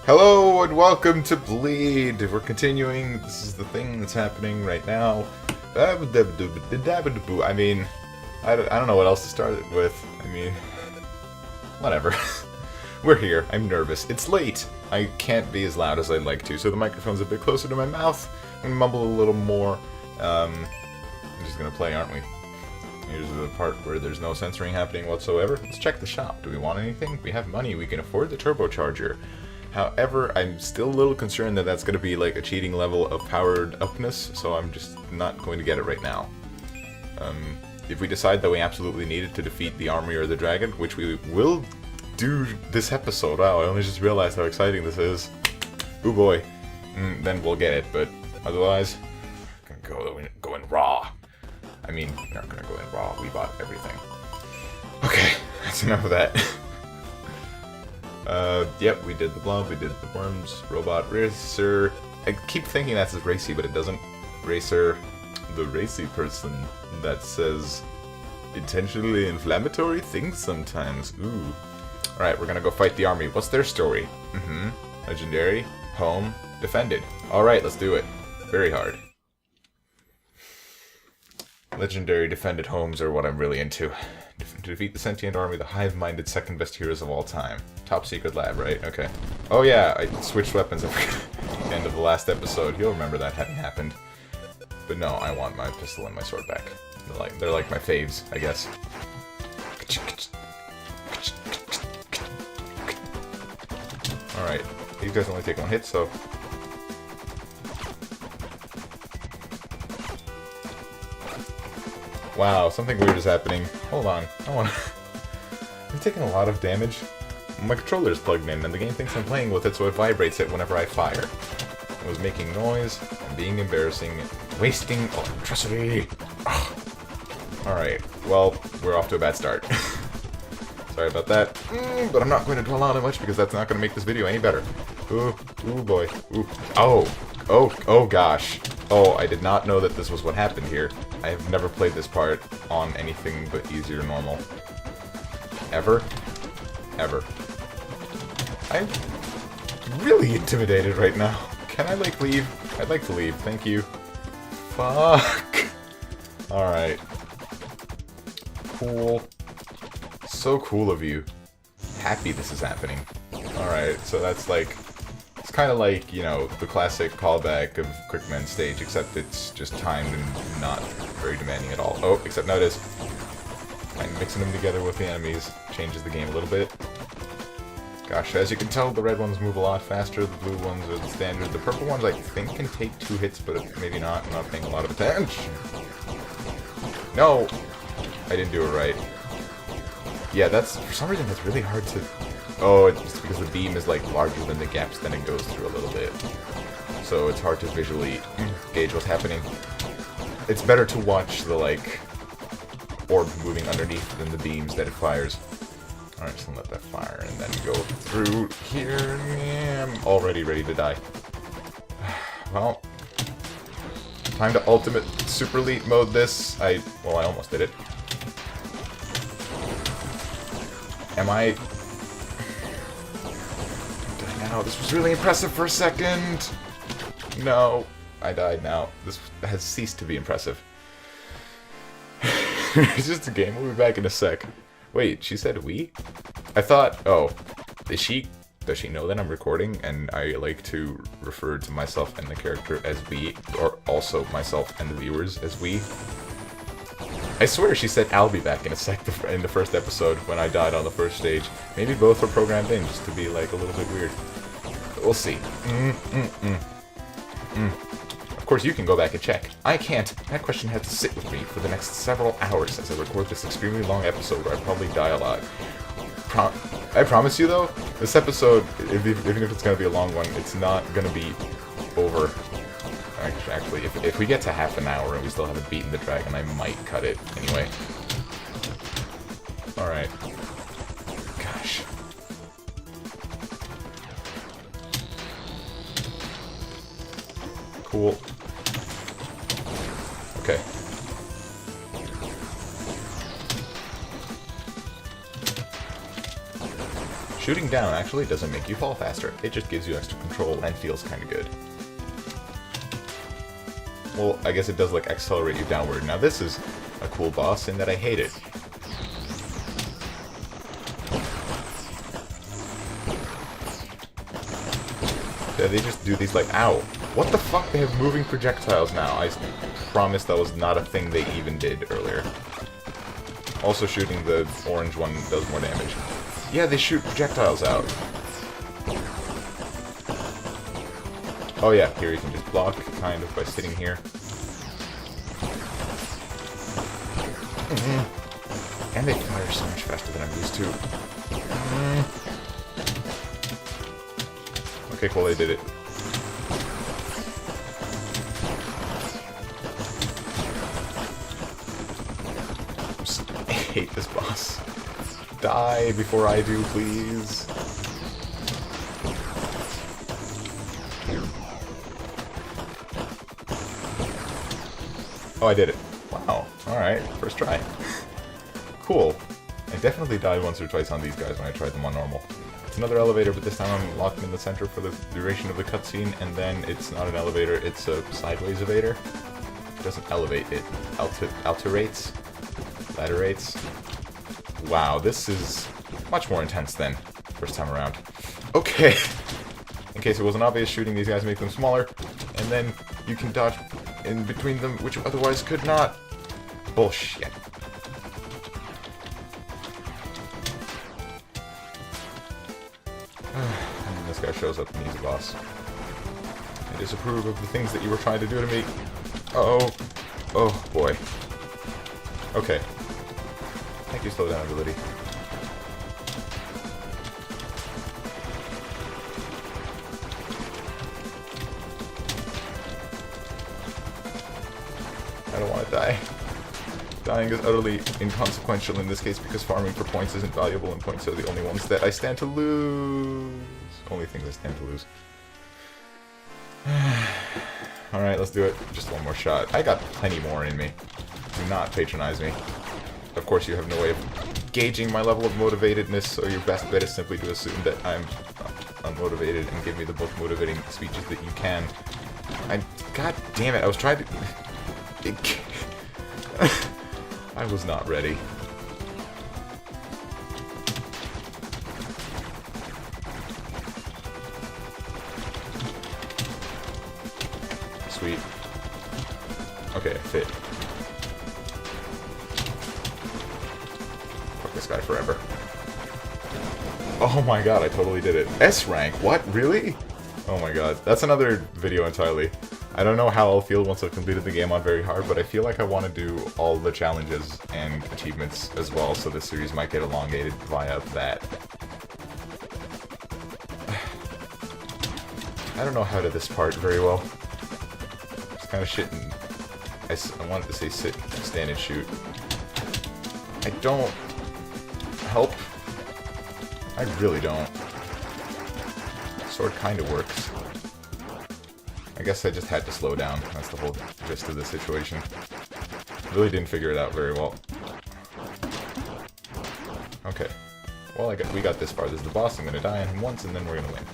Hello and welcome to Bleed. We're continuing. This is the thing that's happening right now. I mean, I don't know what else to start it with. I mean, whatever. We're here. I'm nervous. It's late. I can't be as loud as I'd like to, so the microphone's a bit closer to my mouth. I'm gonna mumble a little more. We're just gonna play, aren't we? Here's the part where there's no censoring happening whatsoever. Let's check the shop. Do we want anything? We have money. We can afford the turbocharger. However, I'm still a little concerned that that's going to be like a cheating level of powered upness, so I'm just not going to get it right now. If we decide that we absolutely need it to defeat the army or the dragon, which we will do this episode, wow, I only just realized how exciting this is. Ooh boy. Then we'll get it, but otherwise, we're going to go in raw. I mean, we're not going to go in raw, we bought everything. Okay, that's enough of that. Yep, we did the blob, we did the worms, robot, racer. I keep thinking that's a racy, but it doesn't. Racer, the racy person that says intentionally inflammatory things sometimes. Ooh. Alright, we're gonna go fight the army. What's their story? Legendary, home, defended. Alright, let's do it. Very hard. Legendary defended homes are what I'm really into. To defeat the sentient army, the hive-minded second best heroes of all time. Top secret lab, right? Okay. Oh yeah, I switched weapons at the end of the last episode. You'll remember that hadn't happened. But no, I want my pistol and my sword back. They're like my faves, I guess. Alright, these guys only take one hit, so... Wow, something weird is happening. Hold on, I'm taking a lot of damage. My controller is plugged in, and the game thinks I'm playing with it, so it vibrates it whenever I fire. It was making noise, and being embarrassing, wasting electricity. Alright, well, we're off to a bad start. Sorry about that, but I'm not going to dwell on it much because that's not going to make this video any better. Ooh boy, ooh. Oh gosh. Oh, I did not know that this was what happened here. I have never played this part on anything but easy or normal. Ever. I'm really intimidated right now. Can I, like, leave? I'd like to leave. Thank you. Fuck. Alright. Cool. So cool of you. Happy this is happening. Alright, so that's like... It's kind of like, you know, the classic callback of Quickman stage, except it's just timed and not very demanding at all. Oh, except now it is. I'm mixing them together with the enemies. Changes the game a little bit. Gosh, as you can tell, the red ones move a lot faster, the blue ones are the standard. The purple ones, I think, can take 2 hits, but maybe not. I'm not paying a lot of attention. No! I didn't do it right. Yeah, that's, for some reason, that's really hard to... Oh, it's just because the beam is, like, larger than the gaps that it goes through a little bit. So it's hard to visually gauge what's happening. It's better to watch the, like, orb moving underneath than the beams that it fires. Alright, so let that fire and then go through here. I'm already ready to die. Well, time to ultimate super elite mode this. Well, I almost did it. Am I... Now, this was really impressive for a second. No, I died now. This has ceased to be impressive. It's just a game. We'll be back in a sec. Wait, she said we? I thought, oh, does she know that I'm recording and I like to refer to myself and the character as we, or also myself and the viewers as we? I swear she said I'll be back in a sec in the first episode when I died on the first stage. Maybe both were programmed in just to be like a little bit weird. But we'll see. Of course, you can go back and check. I can't. That question had to sit with me for the next several hours as I record this extremely long episode where I probably die a lot. I promise you, though, this episode, even if it's going to be a long one, it's not going to be over. Actually, if we get to half an hour and we still haven't beaten the dragon, I might cut it anyway. Alright. Gosh. Cool. Okay. Shooting down actually doesn't make you fall faster. It just gives you extra control and feels kind of good. Well, I guess it does, like, accelerate you downward. Now this is a cool boss in that I hate it. Yeah, they just do these, like, ow. What the fuck? They have moving projectiles now. I promise that was not a thing they even did earlier. Also, shooting the orange one does more damage. Yeah, they shoot projectiles out. Oh yeah, here you can just block, kind of, by sitting here. And they fire so much faster than I'm used to. Okay, cool, they did it. I hate this boss. Die before I do, please. Oh, I did it. Wow. Alright, first try. Cool. I definitely died once or twice on these guys when I tried them on normal. It's another elevator, but this time I'm locked in the center for the duration of the cutscene, and then it's not an elevator, it's a sideways elevator. It doesn't elevate, it alterates. Ladderates. Wow, this is much more intense than first time around. Okay. In case it wasn't obvious, shooting these guys make them smaller, and then you can dodge in between them, which you otherwise could not. Bullshit. And this guy shows up and he's a boss. I disapprove of the things that you were trying to do to me. Uh-oh. Oh, boy. Okay. Thank you, slow down ability. I don't want to die. Dying is utterly inconsequential in this case because farming for points isn't valuable and points are the only ones that I stand to lose. Only things I stand to lose. Alright, let's do it. Just one more shot. I got plenty more in me. Do not patronize me. Of course, you have no way of gauging my level of motivatedness, so your best bet is simply to assume that I'm unmotivated and give me the most motivating speeches that you can. God damn it, I was trying to... I was not ready. Sweet. Okay, I fit. Fuck this guy forever. Oh my god, I totally did it. S rank? What? Really? Oh my god. That's another video entirely. I don't know how I'll feel once I've completed the game on very hard, but I feel like I want to do all the challenges and achievements as well, so this series might get elongated via that. I don't know how to this part very well. It's kind of shit and... I wanted to say sit, stand, and shoot. I don't... help. I really don't. Sword kind of works. I guess I just had to slow down. That's the whole gist of the situation. Really didn't figure it out very well. Okay. Well, we got this far. This is the boss. I'm gonna die on him once, and then we're gonna win.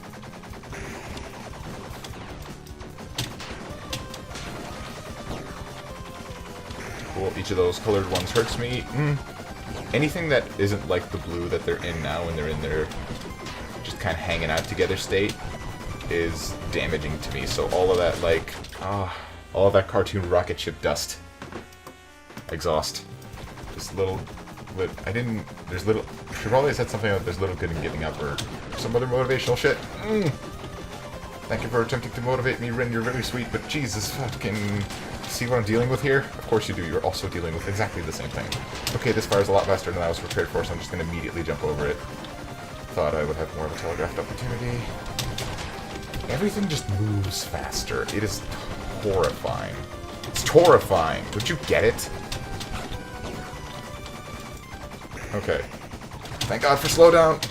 Cool. Each of those colored ones hurts me. Anything that isn't like the blue that they're in now when they're in their just kind of hanging out together state is damaging to me, so all of that, like, all of that cartoon rocket ship dust. Exhaust. Just little, there's little, she probably said something like there's little good in giving up, or some other motivational shit. Thank you for attempting to motivate me, Rin, you're very sweet, but Jesus fucking... See what I'm dealing with here? Of course you do, you're also dealing with exactly the same thing. Okay, this fires a lot faster than I was prepared for, so I'm just gonna immediately jump over it. Thought I would have more of a telegraphed opportunity. Everything just moves faster. It is horrifying. It's horrifying. Would you get it? Okay. Thank God for slowdown.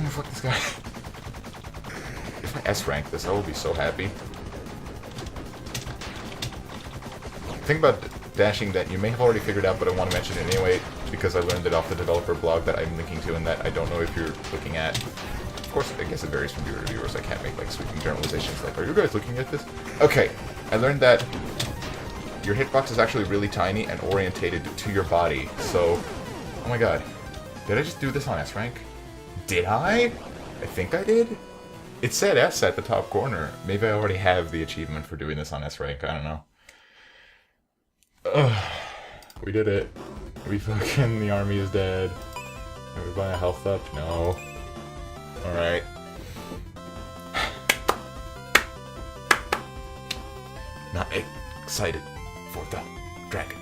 Fuck this guy. If I S-rank this, I will be so happy. The thing about dashing that you may have already figured out, but I want to mention it anyway, because I learned it off the developer blog that I'm linking to and that I don't know if you're looking at. Of course, I guess it varies from viewer to viewer, so I can't make like sweeping generalizations like, are you guys looking at this? Okay, I learned that your hitbox is actually really tiny and orientated to your body, so... Oh my god. Did I just do this on S rank? Did I? I think I did? It said S at the top corner. Maybe I already have the achievement for doing this on S rank, I don't know. Ugh. We did it. We fucking... The army is dead. Are we buying a health up? No. Alright. Not excited for the dragon.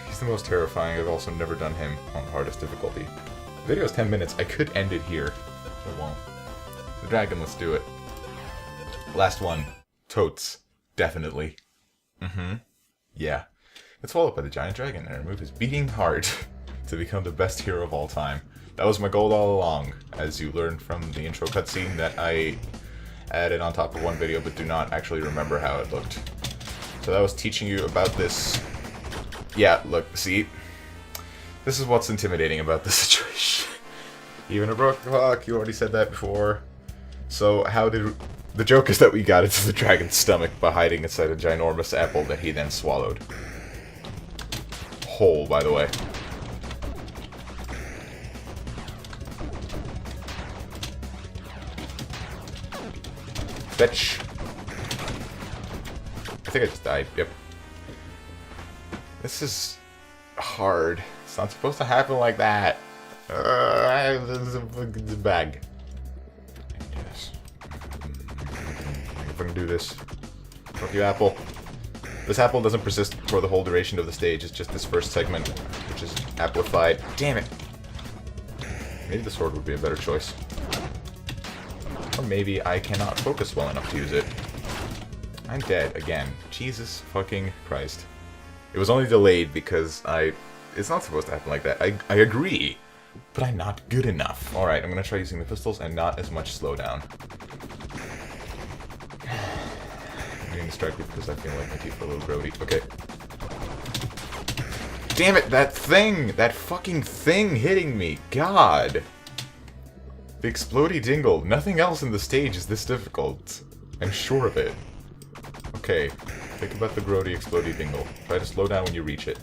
He's the most terrifying. I've also never done him on hardest difficulty. The video is 10 minutes. I could end it here. I won't. The dragon, let's do it. Last one. Totes. Definitely. Yeah. Let's follow up by the giant dragon and remove his beating heart to become the best hero of all time. That was my goal all along, as you learned from the intro cutscene that I added on top of one video but do not actually remember how it looked. So that was teaching you about this. Yeah, look, see? This is what's intimidating about this situation. Even a broken clock, you already said that before. So how did... The joke is that we got into the dragon's stomach by hiding inside a ginormous apple that he then swallowed. Whole, by the way. Fetch. I think I just died. Yep. This is hard. It's not supposed to happen like that. This is a bag. Yes. If I can do this. Fuck you, apple. This apple doesn't persist for the whole duration of the stage. It's just this first segment, which is amplified. Damn it. Maybe the sword would be a better choice. Or maybe I cannot focus well enough to use it. I'm dead again. Jesus fucking Christ. It was only delayed because it's not supposed to happen like that. I agree, but I'm not good enough. Alright, I'm gonna try using the pistols and not as much slowdown. I'm getting distracted because I feel like my teeth are a little grody. Okay. Damn it, that thing! That fucking thing hitting me! God! The explodey dingle. Nothing else in the stage is this difficult. I'm sure of it. Okay. Think about the grody explodey dingle. Try to slow down when you reach it.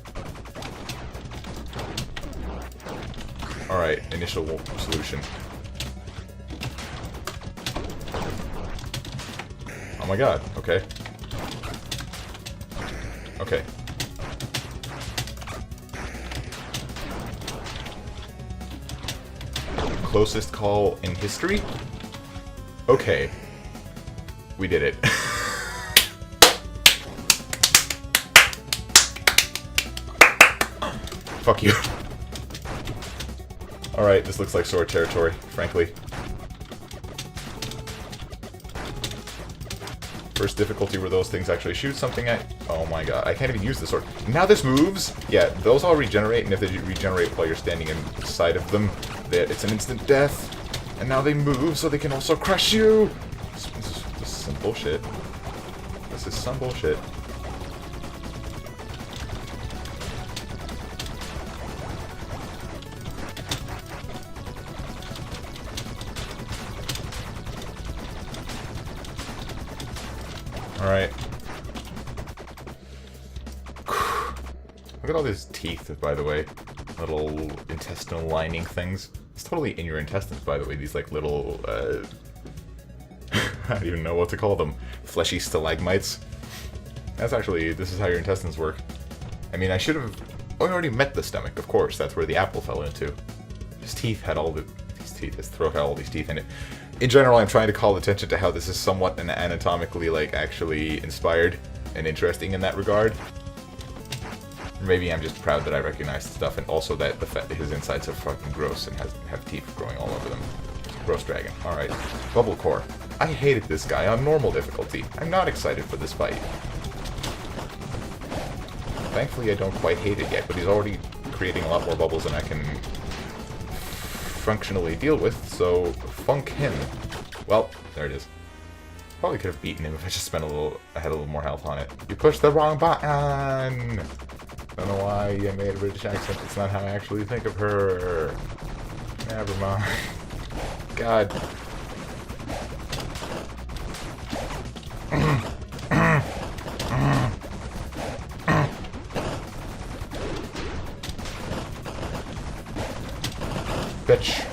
Alright, initial solution. Oh my god, okay. Okay. Closest call in history? Okay. We did it. Fuck you. Alright, this looks like sword territory, frankly. First difficulty where those things actually shoot something at... Oh my god, I can't even use the sword. Now this moves! Yeah, those all regenerate, and if they regenerate while you're standing inside of them, it's an instant death. And now they move, so they can also crush you! This is some bullshit. This is some bullshit. Alright. Look at all these teeth, by the way. Little intestinal lining things. It's totally in your intestines, by the way. These, like, little, I don't even know what to call them. Fleshy stalagmites. That's actually, this is how your intestines work. I mean, I should have... Oh, I already met the stomach, of course. That's where the apple fell into. His teeth had all the... These teeth, his throat had all these teeth in it. In general, I'm trying to call attention to how this is somewhat anatomically, like, actually inspired and interesting in that regard. Or maybe I'm just proud that I recognize the stuff, and also that the fact that his insides are fucking gross and have teeth growing all over them. Gross dragon. Alright. Bubble core. I hated this guy on normal difficulty. I'm not excited for this fight. Thankfully, I don't quite hate it yet, but he's already creating a lot more bubbles than I can functionally deal with, so funk him. Well, there it is. Probably could have beaten him if I just spent I had a little more health on it. You pushed the wrong button! Don't know why I made a British accent. It's not how I actually think of her. Never mind. God. Bitch.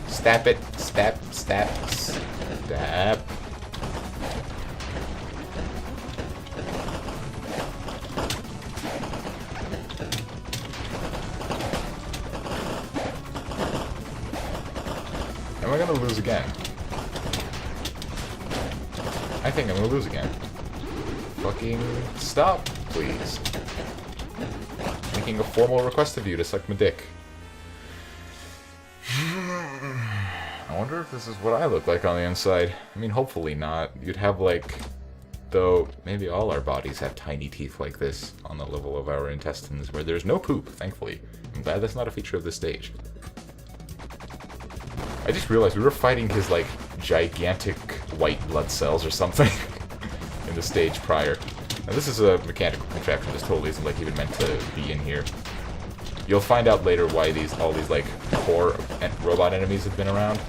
Stab it. Stab. Stab. Stab. Am I gonna lose again? I think I'm gonna lose again. Fucking stop, please. Making a formal request of you to suck my dick. I wonder if this is what I look like on the inside. I mean, hopefully not. You'd have, like... Though, maybe all our bodies have tiny teeth like this on the level of our intestines, where there's no poop, thankfully. I'm glad that's not a feature of this stage. I just realized we were fighting his, like, gigantic white blood cells or something in the stage prior. Now, this is a mechanical contraption. This totally isn't, like, even meant to be in here. You'll find out later why all these, like, core robot enemies have been around.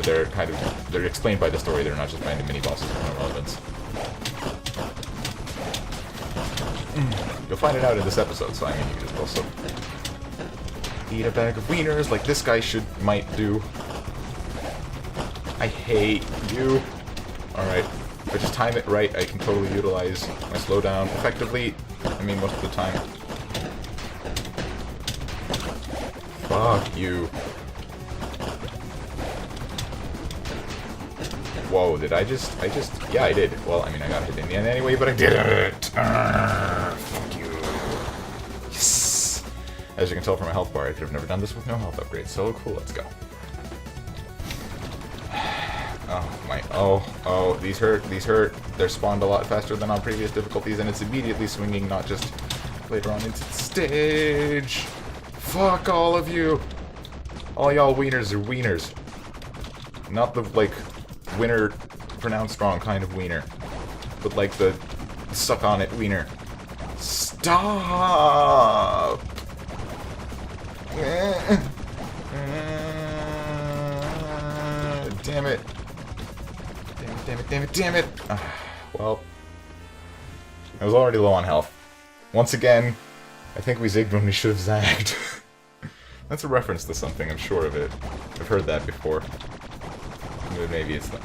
They're explained by the story. They're not just random mini-bosses with no relevance. You'll find it out in this episode, so I mean, you can just also eat a bag of wieners like this guy might do. I hate you. Alright, if I just time it right, I can totally utilize my slowdown effectively. I mean, most of the time. Fuck you. Whoa, did I just... Yeah, I did. Well, I mean, I got hit in the end anyway, but I did it! Fuck you. Yes! As you can tell from my health bar, I could have never done this with no health upgrade. So cool, let's go. Oh, my... Oh, these hurt, They're spawned a lot faster than on previous difficulties, and it's immediately swinging, not just later on into the stage. Fuck all of you! All y'all wieners are wieners. Not the, like... winner, pronounced strong kind of wiener, but like the suck on it wiener. Stop! Damn it! Damn it! Well, I was already low on health. Once again, I think we zigged when we should have zagged. That's a reference to something, I'm sure of it. I've heard that before. Maybe it's not.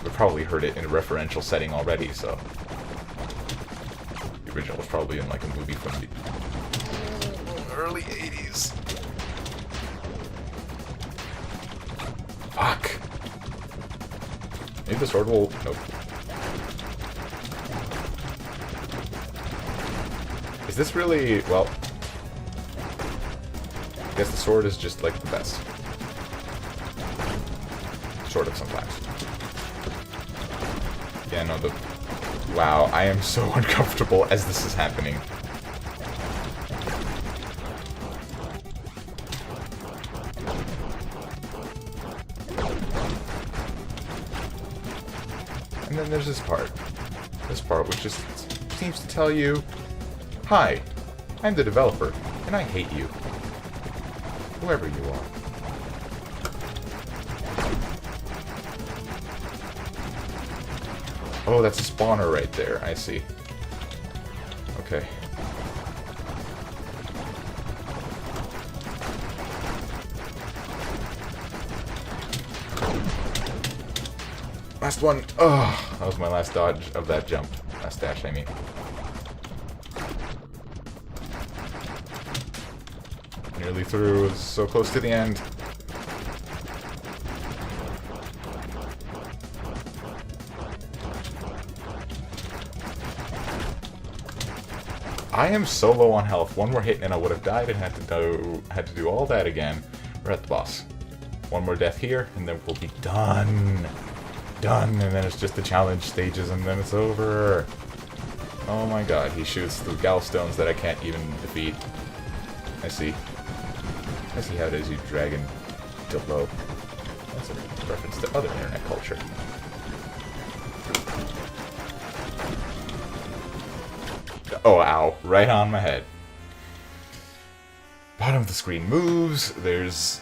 We've probably heard it in a referential setting already, so... The original was probably in, like, a movie from the early 80s. Fuck! Maybe the sword will... Nope. Is this really... Well... I guess the sword is just, like, the best. Sort of, sometimes. Yeah, no, Wow, I am so uncomfortable as this is happening. And then there's this part. This part which just seems to tell you, hi, I'm the developer, and I hate you. Whoever you are. Oh, that's a spawner right there. I see. Okay. Last one. Oh, that was my last dodge of that jump. Last dash, I mean. Nearly through. So close to the end. I am so low on health. One more hit and I would have died and had to do all that again. We're at the boss. One more death here and then we'll be done. Done, and then it's just the challenge stages and then it's over. Oh my god, he shoots through gallstones that I can't even defeat. I see how it is, you dragon dildo. That's a reference to other internet culture. Oh, ow. Right on my head. Bottom of the screen moves. There's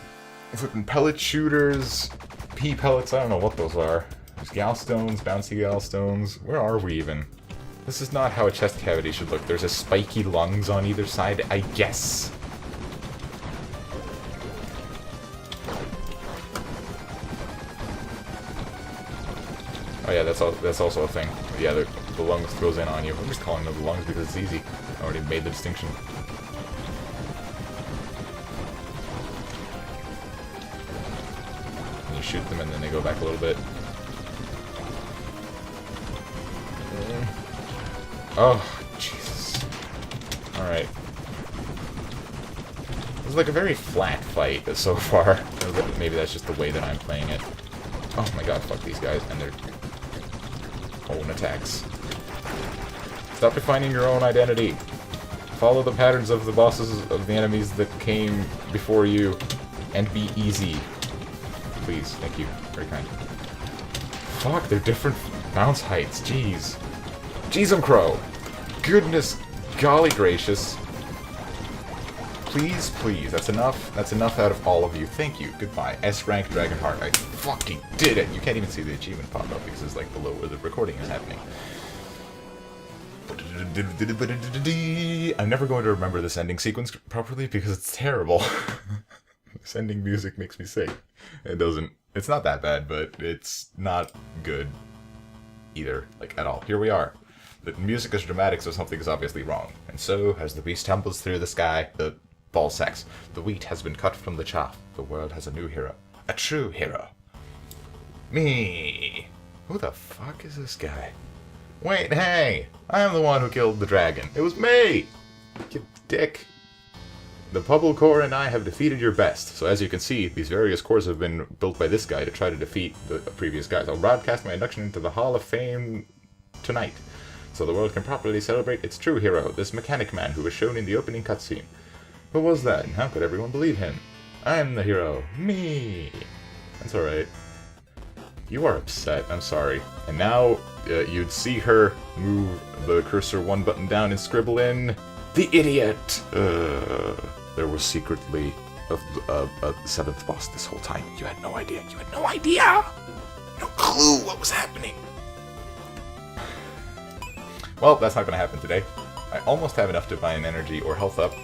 flipping pellet shooters. Pea pellets. I don't know what those are. There's gallstones, bouncy gallstones. Where are we even? This is not how a chest cavity should look. There's a spiky lungs on either side, I guess. Oh yeah, that's also a thing. Yeah, the lungs goes in on you. I'm just calling them the lungs because it's easy. I already made the distinction. And you shoot them and then they go back a little bit. Oh, Jesus. Alright. This is like a very flat fight so far. Maybe that's just the way that I'm playing it. Oh my god, fuck these guys and their own attacks. Stop defining your own identity. Follow the patterns of the bosses of the enemies that came before you and be easy. Please, thank you. Very kind. Fuck, they're different bounce heights. Jeez. Jeez, crow. Goodness, golly gracious. Please, please. That's enough. That's enough out of all of you. Thank you. Goodbye. S-rank Dragonheart. I fucking did it. You can't even see the achievement pop up because it's like below where the recording is happening. I'm never going to remember this ending sequence properly because it's terrible. This ending music makes me sick. It doesn't. It's not that bad, but it's not good either. Like, at all. Here we are. The music is dramatic, so something is obviously wrong. And so, as the beast tumbles through the sky, the ball sacks. The wheat has been cut from the chaff. The world has a new hero. A true hero. Me. Who the fuck is this guy? Wait, hey! I am the one who killed the dragon. It was me! You dick. The Bubble Corps and I have defeated your best. So as you can see, these various corps have been built by this guy to try to defeat the previous guys. I'll broadcast my induction into the Hall of Fame tonight, so the world can properly celebrate its true hero, this mechanic man who was shown in the opening cutscene. Who was that, and how could everyone believe him? I'm the hero. Me! That's alright. You are upset, I'm sorry. And now, you'd see her move the cursor one button down and scribble in... The idiot! There was secretly a seventh boss this whole time. You had no idea. You had no idea! No clue what was happening! Well, that's not gonna happen today. I almost have enough divine energy or health up.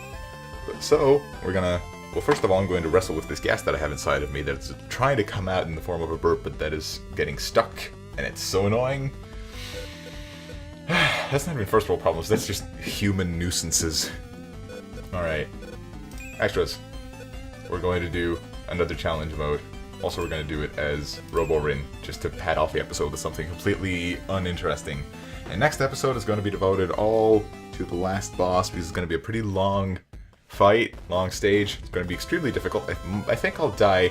So, we're gonna... Well, first of all, I'm going to wrestle with this gas that I have inside of me that's trying to come out in the form of a burp, but that is getting stuck, and it's so annoying. That's not even first world problems, that's just human nuisances. Alright. Extras. We're going to do another challenge mode. Also, we're going to do it as robo-wryn, just to pad off the episode with something completely uninteresting. And next episode is going to be devoted all to the last boss, because it's going to be a pretty long fight, long stage. It's going to be extremely difficult. I think I'll die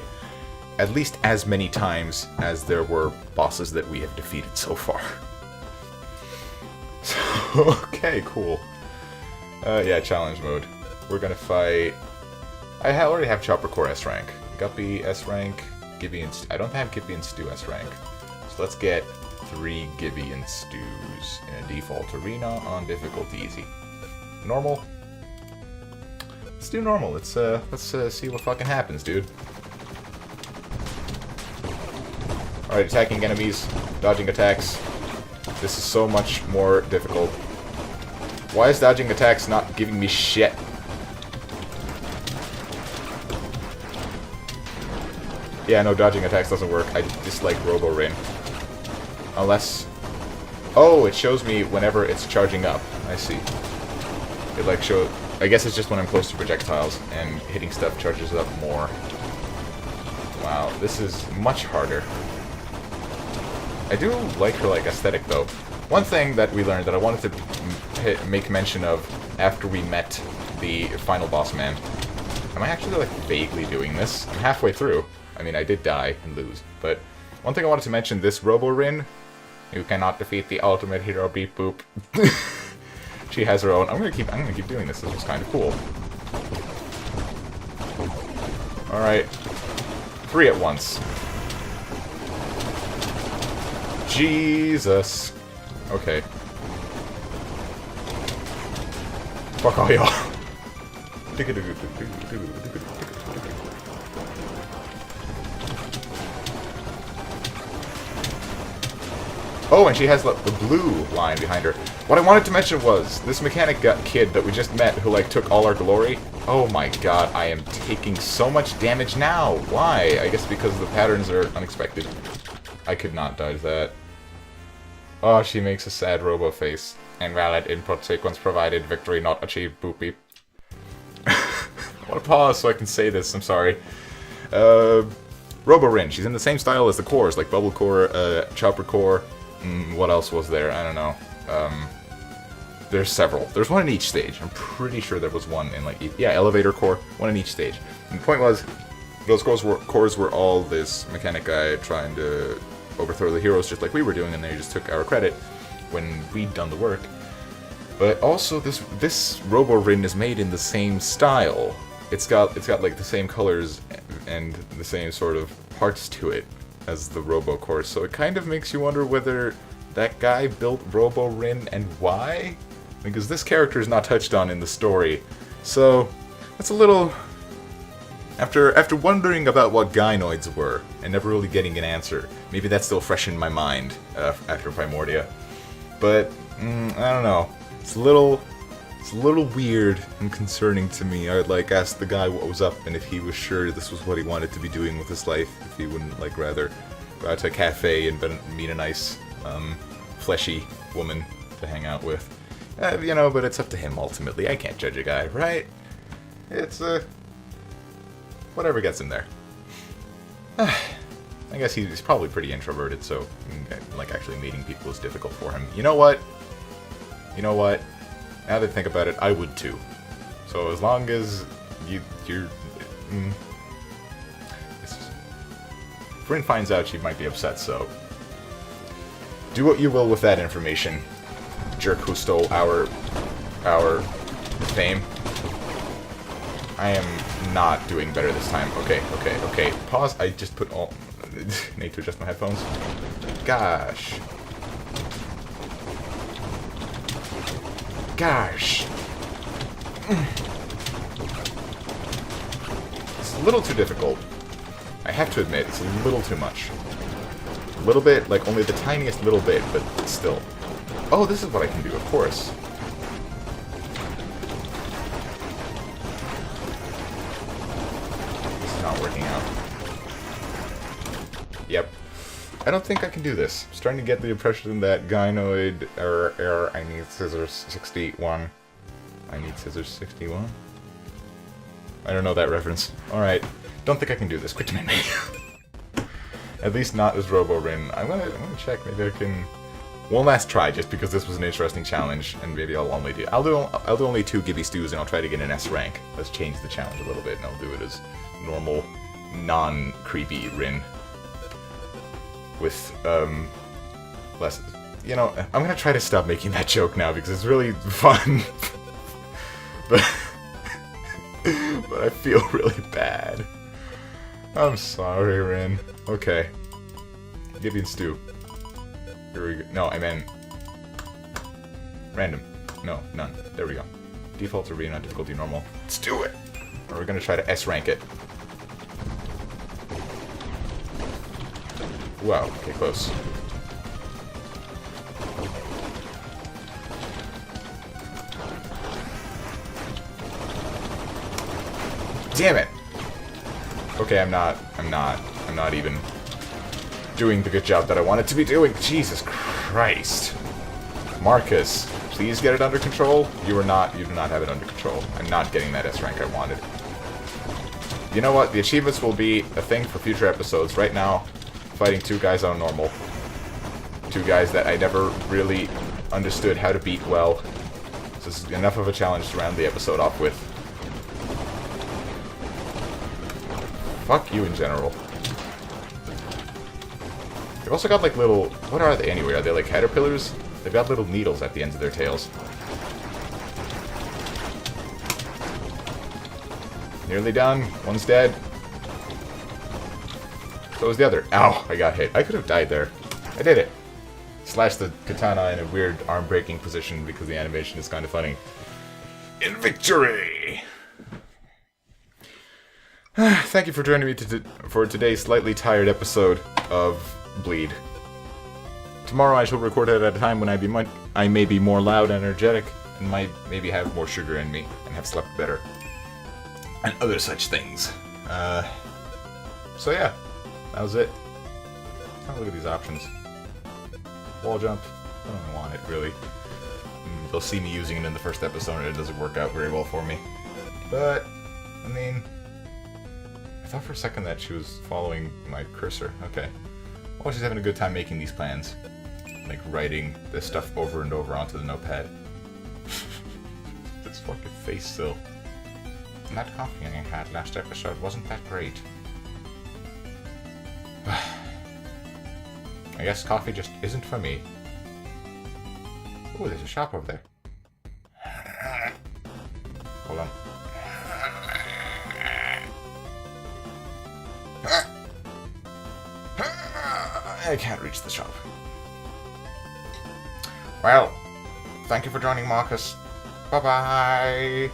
at least as many times as there were bosses that we have defeated so far. Okay, cool. Yeah, challenge mode. We're gonna fight... I already have Chopper Core S rank. Guppy S rank. Gibby and... I don't have Gibby and Stew S rank. So let's get 3 Gibby and Stews in a default arena on difficulty easy. Normal? Let's do normal. Let's see what fucking happens, dude. Alright, attacking enemies, dodging attacks. This is so much more difficult. Why is dodging attacks not giving me shit? Yeah, no, dodging attacks doesn't work. I dislike robo-wryn. Unless... Oh, it shows me whenever it's charging up. I see. It like shows... I guess it's just when I'm close to projectiles and hitting stuff charges up more. Wow, this is much harder. I do like her like aesthetic though. One thing that we learned that I wanted to make mention of after we met the final boss man. Am I actually like vaguely doing this? I'm halfway through. I mean, I did die and lose, but one thing I wanted to mention: this robo-wryn, you cannot defeat the ultimate hero. Beep boop. She has her own. I'm gonna keep doing this. This was kind of cool. All right, 3 at once. Jesus. Okay. Fuck all y'all. Oh, and she has the blue line behind her. What I wanted to mention was, this mechanic kid that we just met who, like, took all our glory. Oh my god, I am taking so much damage now. Why? I guess because the patterns are unexpected. I could not dodge that. Oh, she makes a sad robo face. Invalid input sequence provided. Victory not achieved. Boop beep. I want to pause so I can say this. I'm sorry. Robo-wryn. She's in the same style as the cores, like Bubble Core, Chopper Core. What else was there? I don't know. There's several. There's one in each stage. I'm pretty sure there was one in, like, yeah, Elevator Core. One in each stage. And the point was, those cores were all this mechanic guy trying to overthrow the heroes just like we were doing, and they just took our credit when we'd done the work. But also, this robo-wryn is made in the same style. It's got like the same colors and the same sort of parts to it as the Robo Core, so it kind of makes you wonder whether that guy built robo-wryn and why? Because this character is not touched on in the story, so that's a little... After wondering about what gynoids were and never really getting an answer, maybe that's still fresh in my mind after Primordia. But I don't know. It's a little weird and concerning to me. I would like ask the guy what was up and if he was sure this was what he wanted to be doing with his life. If he wouldn't like rather go out to a cafe and meet a nice, fleshy woman to hang out with. You know, but it's up to him ultimately. I can't judge a guy, right? It's whatever gets him there. I guess he's probably pretty introverted, so like actually meeting people is difficult for him. You know what? You know what? Now that I think about it, I would too. So as long as you're... if Wryn finds out, she might be upset, so... Do what you will with that information, jerk who stole our fame. I am not doing better this time. Okay. Pause. I just put all... Need to adjust my headphones. Gosh. It's a little too difficult. I have to admit, it's a little too much. A little bit, like only the tiniest little bit, but still. Oh, this is what I can do, of course. This is not working out. Yep. I don't think I can do this. I'm starting to get the impression that gynoid error. I need scissors 61. I need scissors 61. I don't know that reference. Alright. Don't think I can do this. Quit me. At least not as robo-wryn. I'm gonna check. Maybe I can... One last try, just because this was an interesting challenge, and maybe I'll only do... I'll do only 2 Gibby Stews, and I'll try to get an S rank. Let's change the challenge a little bit, and I'll do it as normal, non-creepy Wryn. With, less... You know, I'm gonna try to stop making that joke now, because it's really fun. but I feel really bad. I'm sorry, Wryn. Okay. Gibby and Stew. Here we go. No, I meant... Random. No, none. There we go. Default arena, difficulty normal. Let's do it! Or we're gonna try to S rank it. Wow, okay, close. Damn it! Okay, I'm not even doing the good job that I wanted to be doing. Jesus Christ. Markus, please get it under control. You do not have it under control. I'm not getting that S rank I wanted. You know what? The achievements will be a thing for future episodes. Right now, fighting 2 guys on normal. 2 guys that I never really understood how to beat well. So this is enough of a challenge to round the episode off with. Fuck you in general. They've also got like little... What are they anyway? Are they like caterpillars? They've got little needles at the ends of their tails. Nearly done. One's dead. So was the other. Ow, I got hit. I could have died there. I did it. Slash the katana in a weird arm-breaking position because the animation is kind of funny. in victory! Thank you for joining me for today's slightly tired episode of Bleed. Tomorrow I shall record it at a time when I may be more loud and energetic, and might maybe have more sugar in me, and have slept better. And other such things. So yeah, that was it. Oh, look at these options. Wall jump. I don't want it, really. They'll see me using it in the first episode, and it doesn't work out very well for me. But, I mean... I thought for a second that she was following my cursor. Okay. Well, she's having a good time making these plans. Like, writing this stuff over and over onto the notepad. This fucking face still. And that coffee I had last episode wasn't that great. I guess coffee just isn't for me. Ooh, there's a shop over there. Hold on. I can't reach the shop. Well, thank you for joining, Markus. Bye-bye.